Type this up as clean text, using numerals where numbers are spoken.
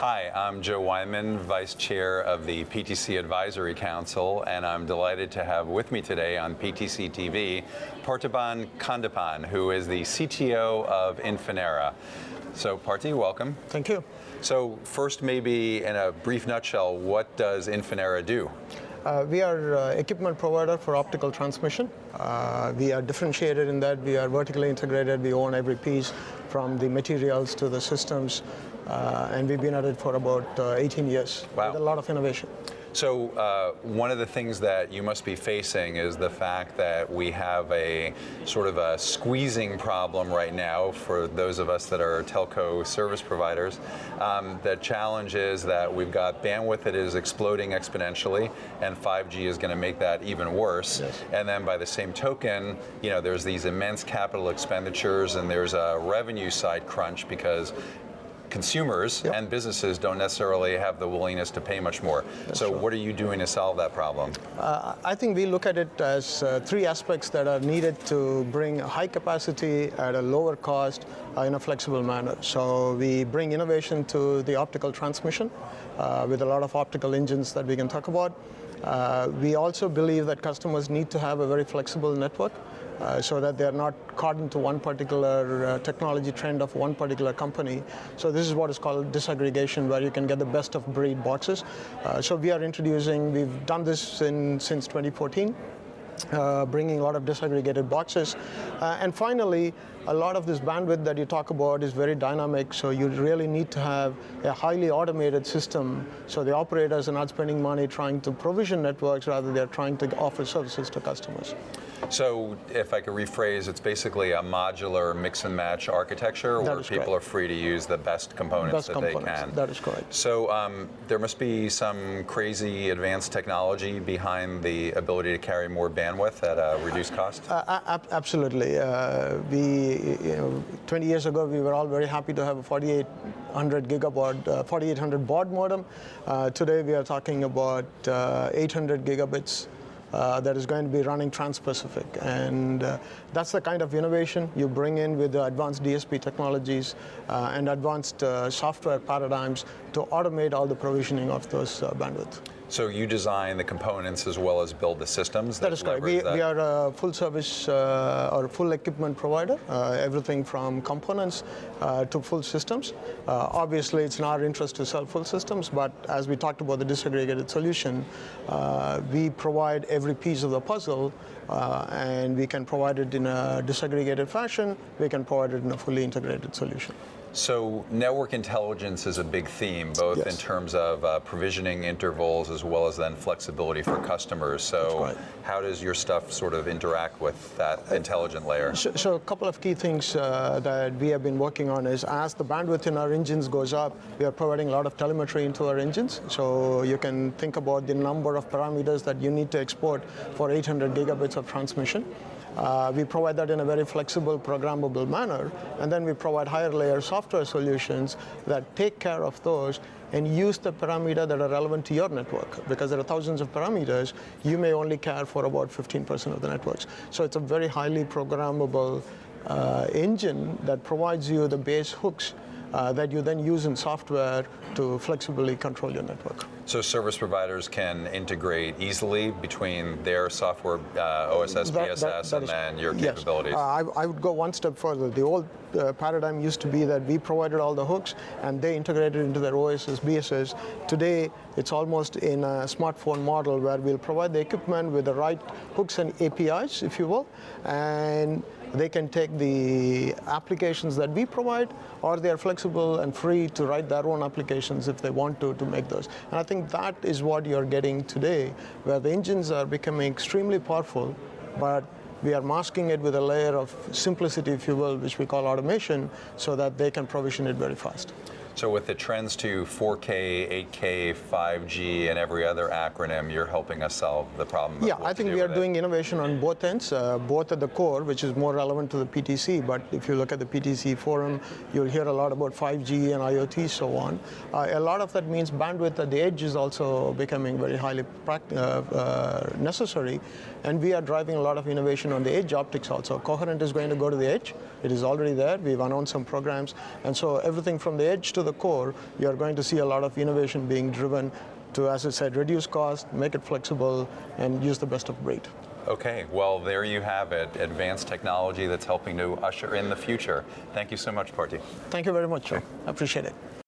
Hi, I'm Joe Weinman, Vice Chair of the PTC Advisory Council, and I'm delighted to have with me today on PTC TV, Parthi Kandappan, who is the CTO of Infinera. So Parthi, welcome. Thank you. So first, maybe in a brief nutshell, what does Infinera do? We are equipment provider for optical transmission. We are differentiated in that we are vertically integrated. We own every piece from the materials to the systems, and we've been at it for about 18 years. Wow. With a lot of innovation. So one of the things that you must be facing is the fact that we have a sort of a squeezing problem right now for those of us that are telco service providers. The challenge is that we've got bandwidth that is exploding exponentially, and 5G is going to make that even worse. Yes. And then by the same token, you know, there's these immense capital expenditures, and there's a revenue side crunch because consumers and businesses don't necessarily have the willingness to pay much more. So what are you doing to solve that problem? I think we look at it as three aspects that are needed to bring high capacity at a lower cost in a flexible manner. So we bring innovation to the optical transmission with a lot of optical engines that we can talk about. We also believe that customers need to have a very flexible network so that they're not caught into one particular technology trend of one particular company. So this is what is called disaggregation, where you can get the best of breed boxes. So we are introducing, we've done this since 2014. Bringing a lot of disaggregated boxes. And finally, a lot of this bandwidth that you talk about is very dynamic, so you really need to have a highly automated system so the operators are not spending money trying to provision networks, rather they're trying to offer services to customers. So if I could rephrase, it's basically a modular mix and match architecture where people are free to use the best components they can. That is correct. So there must be some crazy advanced technology behind the ability to carry more bandwidth at a reduced cost? Absolutely. 20 years ago, we were all very happy to have a 4800 gigabaud, 4800 baud modem. Today, we are talking about 800 gigabits. That is going to be running trans-Pacific, and that's the kind of innovation you bring in with the advanced DSP technologies and advanced software paradigms to automate all the provisioning of those bandwidth. So you design the components as well as build the systems? That is correct. We are a full service or full equipment provider, everything from components to full systems. Obviously, it's in our interest to sell full systems, but as we talked about the disaggregated solution, we provide every piece of the puzzle, and we can provide it in a disaggregated fashion. We can provide it in a fully integrated solution. So network intelligence is a big theme, both in terms of provisioning intervals as well as then flexibility for customers. So how does your stuff sort of interact with that intelligent layer? So a couple of key things that we have been working on is, as the bandwidth in our engines goes up, we are providing a lot of telemetry into our engines. So you can think about the number of parameters that you need to export for 800 gigabits of transmission. We provide that in a very flexible, programmable manner, and then we provide higher layer software solutions that take care of those and use the parameter that are relevant to your network. Because there are thousands of parameters, you may only care for about 15% of the networks. So it's a very highly programmable engine that provides you the base hooks that you then use in software to flexibly control your network. So service providers can integrate easily between their software, OSS, BSS, and then your capabilities? Yes. I would go one step further. The old paradigm used to be that we provided all the hooks and they integrated into their OSS, BSS. Today, it's almost in a smartphone model where we'll provide the equipment with the right hooks and APIs, if you will, and they can take the applications that we provide, or they are flexible and free to write their own applications if they want to make those. And I think that is what you're getting today, where the engines are becoming extremely powerful, but we are masking it with a layer of simplicity, if you will, which we call automation, so that they can provision it very fast. So with the trends to 4K, 8K, 5G, and every other acronym, you're helping us solve the problem. Yeah, I think we are doing innovation on both ends, both at the core, which is more relevant to the PTC, but if you look at the PTC forum, you'll hear a lot about 5G and IoT, so on. A lot of that means bandwidth at the edge is also becoming very highly necessary, and we are driving a lot of innovation on the edge optics also. Coherent is going to go to the edge. It is already there. We've announced some programs, and so everything from the edge to to the core, you're going to see a lot of innovation being driven to, as I said, reduce cost, make it flexible, and use the best of breed. Okay, well, there you have it, advanced technology that's helping to usher in the future. Thank you so much, Parthi. Thank you very much, Joe. I appreciate it.